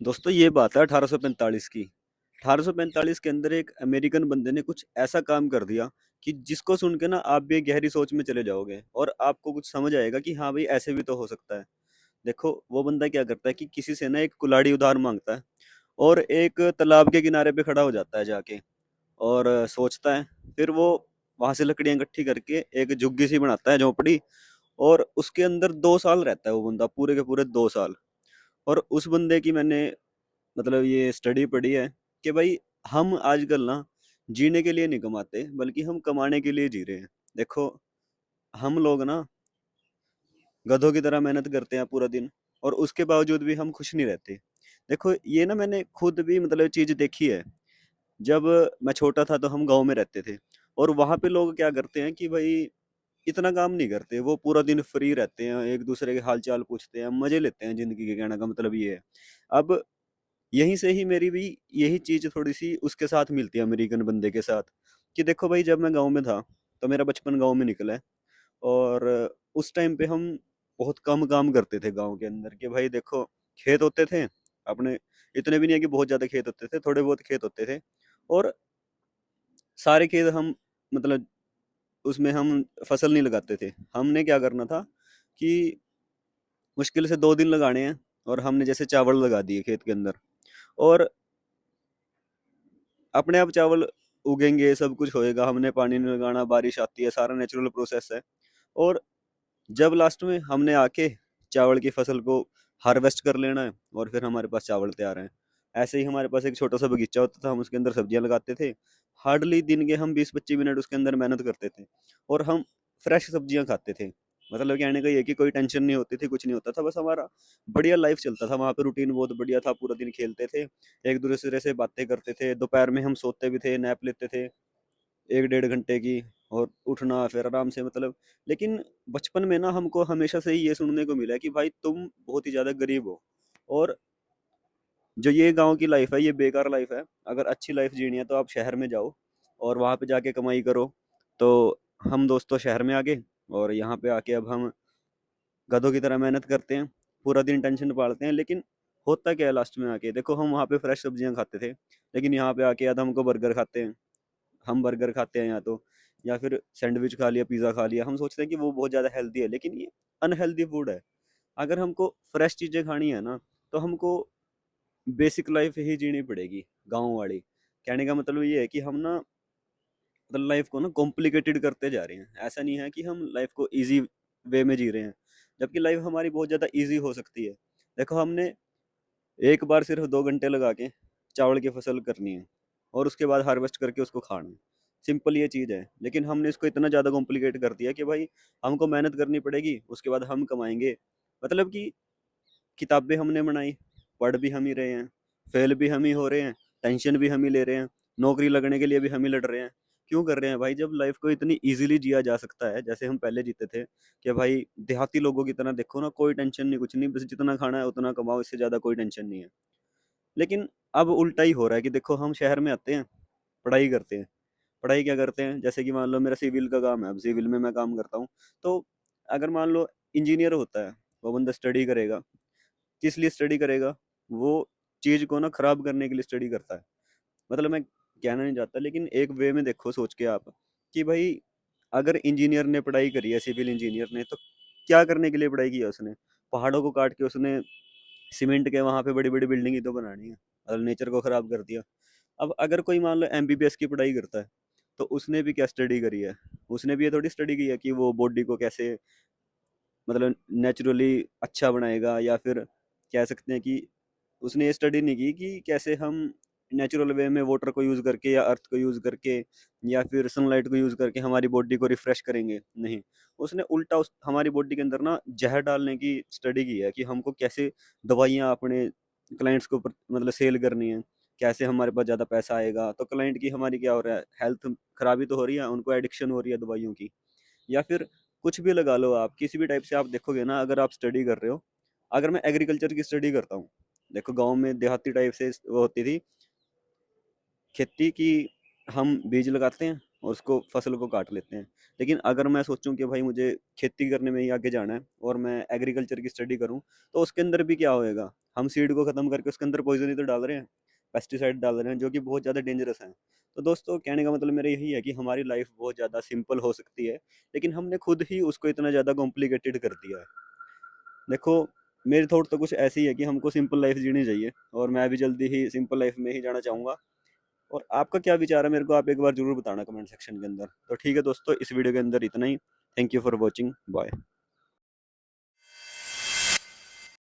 दोस्तों ये बात है 1845 की। 1845 के अंदर एक अमेरिकन बंदे ने कुछ ऐसा काम कर दिया कि जिसको सुन के ना आप भी एक गहरी सोच में चले जाओगे और आपको कुछ समझ आएगा कि हाँ भाई ऐसे भी तो हो सकता है। देखो वो बंदा क्या करता है कि किसी से ना एक कुल्हाड़ी उधार मांगता है और एक तालाब के किनारे पे खड़ा हो जाता है जाके और सोचता है। फिर वो वहां से लकड़ियां इकट्ठी करके एक झुग्गी सी बनाता है, झोपड़ी। और उसके अंदर 2 साल रहता है वो बंदा, पूरे के पूरे 2 साल। और उस बंदे की मैंने मतलब ये स्टडी पढ़ी है कि भाई हम आजकल ना जीने के लिए नहीं कमाते बल्कि हम कमाने के लिए जी रहे हैं। देखो हम लोग ना गधों की तरह मेहनत करते हैं पूरा दिन और उसके बावजूद भी हम खुश नहीं रहते। देखो ये ना मैंने खुद भी मतलब चीज देखी है। जब मैं छोटा था तो हम गांव में रहते थे और वहां पे लोग क्या करते हैं कि भाई इतना काम नहीं करते, वो पूरा दिन फ्री रहते हैं, एक दूसरे के हाल चाल पूछते हैं, मजे लेते हैं जिंदगी के। कहने का मतलब ये है। अब यहीं से ही मेरी भी यही चीज थोड़ी सी उसके साथ मिलती है, अमेरिकन बंदे के साथ। कि देखो भाई जब मैं गांव में था तो मेरा बचपन गांव में निकला है। और उस टाइम पे हम बहुत कम काम करते थे गांव के अंदर। कि भाई देखो खेत होते थे अपने, इतने भी नहीं है कि बहुत ज्यादा खेत होते थे, थोड़े बहुत खेत होते थे। और सारे खेत हम मतलब उसमें हम फसल नहीं लगाते थे। हमने क्या करना था कि मुश्किल से 2 दिन लगाने हैं और हमने जैसे चावल लगा दिए खेत के अंदर। और अपने आप चावल उगेंगे, सब कुछ होएगा, हमने पानी नहीं लगाना, बारिश आती है, सारा नेचुरल प्रोसेस है। और जब लास्ट में हमने आके चावल की फसल को हार्वेस्ट कर लेना है और फिर हमारे पास चावल तैयार हैं। ऐसे ही हमारे पास एक छोटा सा बगीचा होता था, हम उसके अंदर सब्जियां लगाते थे। हार्डली दिन के हम 20-25 मिनट उसके अंदर मेहनत करते थे और हम फ्रेश सब्जियां खाते थे। मतलब कहने का ये है कि कोई टेंशन नहीं होती थी, कुछ नहीं होता था, बस हमारा बढ़िया लाइफ चलता था। वहाँ पे रूटीन बहुत बढ़िया था, पूरा दिन खेलते थे, एक दूसरे से बातें करते थे, दोपहर में हम सोते भी थे, नैप लेते थे 1-1.5 घंटे की। और उठना फिर आराम से मतलब। लेकिन बचपन में ना हमको हमेशा से ही ये सुनने को मिला है कि भाई तुम बहुत ही ज्यादा गरीब हो और जो ये गांव की लाइफ है ये बेकार लाइफ है। अगर अच्छी लाइफ जीनी है तो आप शहर में जाओ और वहां पे जाके कमाई करो। तो हम दोस्तों शहर में आ गए और यहाँ पे आके अब हम गधों की तरह मेहनत करते हैं, पूरा दिन टेंशन पालते हैं। लेकिन होता क्या है लास्ट में आके, देखो हम वहाँ पे फ्रेश सब्जियां खाते थे लेकिन यहाँ पे आके या तो हमको बर्गर खाते हैं, हम बर्गर खाते हैं या तो, या फिर सैंडविच खा लिया, पिज़्ज़ा खा लिया। हम सोचते हैं कि वो बहुत ज़्यादा हेल्दी है लेकिन ये अनहेल्दी फूड है। अगर हमको फ्रेश चीज़ें खानी है ना तो हमको बेसिक लाइफ ही जीनी पड़ेगी, गाँव वाली। कहने का मतलब ये है कि हम ना मतलब लाइफ को ना कॉम्प्लिकेटेड करते जा रहे हैं। ऐसा नहीं है कि हम लाइफ को इजी वे में जी रहे हैं, जबकि लाइफ हमारी बहुत ज़्यादा इजी हो सकती है। देखो हमने एक बार सिर्फ 2 घंटे लगा के चावल की फसल करनी है और उसके बाद हार्वेस्ट करके उसको खाना है। सिंपल ये चीज़ है, लेकिन हमने इसको इतना ज़्यादा कॉम्प्लिकेट कर दिया कि भाई हमको मेहनत करनी पड़ेगी, उसके बाद हम कमाएंगे। मतलब कि किताबें हमने बनाई, पढ़ भी हम ही रहे हैं, फेल भी हम ही हो रहे हैं, टेंशन भी हम ही ले रहे हैं, नौकरी लगने के लिए भी हम ही लड़ रहे हैं। क्यों कर रहे हैं भाई, जब लाइफ को इतनी इजीली जिया जा सकता है जैसे हम पहले जीते थे। कि भाई देहाती लोगों की तरह देखो ना, कोई टेंशन नहीं, कुछ नहीं, बस जितना खाना है उतना कमाओ, इससे ज़्यादा कोई टेंशन नहीं है। लेकिन अब उल्टा ही हो रहा है कि देखो हम शहर में आते हैं, पढ़ाई करते हैं। पढ़ाई क्या करते हैं, जैसे कि मान लो मेरा सिविल का काम है, अब सिविल में मैं काम करता हूँ। तो अगर मान लो इंजीनियर होता है, वो बंदा स्टडी करेगा। किस लिए स्टडी करेगा? वो चीज़ को ना खराब करने के लिए स्टडी करता है। मतलब मैं कहना नहीं चाहता लेकिन एक वे में देखो सोच के आप, कि भाई अगर इंजीनियर ने पढ़ाई करी है, सिविल इंजीनियर ने, तो क्या करने के लिए पढ़ाई की है उसने? पहाड़ों को काट के उसने सीमेंट के वहां पे बड़ी बड़ी बिल्डिंग ही तो बनानी है, और नेचर को खराब कर दिया। अब अगर कोई मान लो एमबीबीएस की पढ़ाई करता है, तो उसने भी क्या स्टडी करी है? उसने भी ये थोड़ी स्टडी की है कि वो बॉडी को कैसे मतलब नेचुरली अच्छा बनाएगा, या फिर कह सकते हैं कि उसने ये स्टडी नहीं की कि कैसे हम नेचुरल वे में वाटर को यूज़ करके या अर्थ को यूज़ करके या फिर सनलाइट को यूज़ करके हमारी बॉडी को रिफ्रेश करेंगे। नहीं, उसने उल्टा उस हमारी बॉडी के अंदर ना जहर डालने की स्टडी की है कि हमको कैसे दवाइयाँ अपने क्लाइंट्स को मतलब सेल करनी है, कैसे हमारे पास ज़्यादा पैसा आएगा। तो क्लाइंट की हमारी क्या हो रहा है, हेल्थ खराबी तो हो रही है, उनको एडिक्शन हो रही है दवाइयों की। या फिर कुछ भी लगा लो, आप किसी भी टाइप से आप देखोगे ना, अगर आप स्टडी कर रहे हो। अगर मैं एग्रीकल्चर की स्टडी करता हूँ, देखो गांव में देहाती टाइप से वो होती थी खेती की, हम बीज लगाते हैं और उसको फसल को काट लेते हैं। लेकिन अगर मैं सोचूं कि भाई मुझे खेती करने में ही आगे जाना है और मैं एग्रीकल्चर की स्टडी करूं, तो उसके अंदर भी क्या होएगा, हम सीड को ख़त्म करके उसके अंदर पॉइजन ही तो डाल रहे हैं, पेस्टिसाइड डाल रहे हैं, जो कि बहुत ज़्यादा डेंजरस हैं। तो दोस्तों कहने का मतलब मेरा यही है कि हमारी लाइफ बहुत ज़्यादा सिंपल हो सकती है, लेकिन हमने खुद ही उसको इतना ज़्यादा कॉम्प्लिकेटेड कर दिया है। देखो, मेरी थॉट तो कुछ ऐसी है कि हमको सिंपल लाइफ जीनी चाहिए, और मैं भी जल्दी ही सिंपल लाइफ में ही जाना चाहूँगा। और आपका क्या विचार है, मेरे को आप एक बार ज़रूर बताना कमेंट सेक्शन के अंदर। तो ठीक है दोस्तों, इस वीडियो के अंदर इतना ही। Thank you for watching, bye.